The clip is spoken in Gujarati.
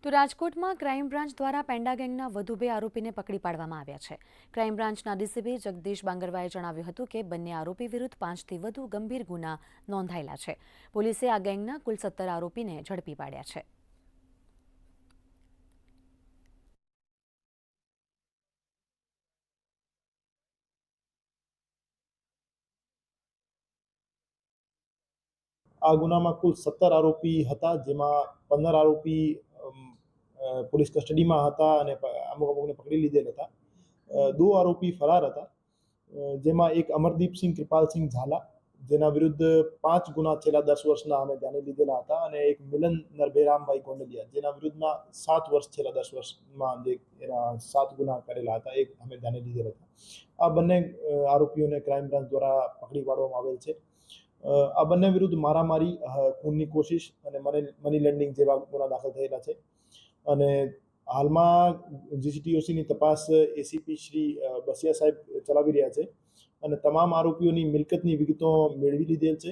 તો રાજકોટમાં ક્રાઇમ બ્રાન્ચ દ્વારા પેન્ડા ગેંગના વધુ 2 આરોપીને પકડી પાડવામાં આવ્યા છે। ક્રાઇમ બ્રાન્ચના ડીસીપી જગદીશ બાંગરવાએ જણાવ્યું હતું કે બંને આરોપી વિરુદ્ધ 5થી વધુ ગંભીર ગુના નોંધાયેલા છે। પોલીસે આ ગેંગના કુલ 17 આરોપીને ઝડપી પાડ્યા છે। આ ગુનામાં કુલ 17 આરોપી હતા, જેમાં 15 આરોપી પોલીસ કસ્ટડીમાં હતા અને અમુકને પકડી લીધેલ હતા। 2 આરોપી ફરાર હતા, જેમાં એક અમરદીપસિંહ કૃપાલસિંહ ઝાલા, જેના વિરુદ્ધ 5 ગુના છેલ્લા 10 વર્ષના અમે ધ્યાને લીધેલા હતા, અને એક મિલન નરભેરામભાઈ ગોંડલિયા, જેના વિરુદ્ધના 7 વર્ષ છેલ્લા 10 વર્ષમાં જે એના 7 ગુના કરેલા હતા, એ અમે ધ્યાને લીધેલા હતા। આ બંને આરોપીઓને ક્રાઇમ બ્રાન્ચ દ્વારા પકડી પાડવામાં આવેલ છે। આ બંને વિરુદ્ધ મારામારી, ખૂનની કોશિશ અને મની લેન્ડિંગ જેવા ગુના દાખલ થયેલા છે। અને હાલમાં જીસીટીઓસીની તપાસ એસીપી શ્રી બસિયા સાહેબ ચલાવી રહ્યા છે, અને તમામ આરોપીઓની મિલકતની વિગતો મેળવી લીધેલ છે।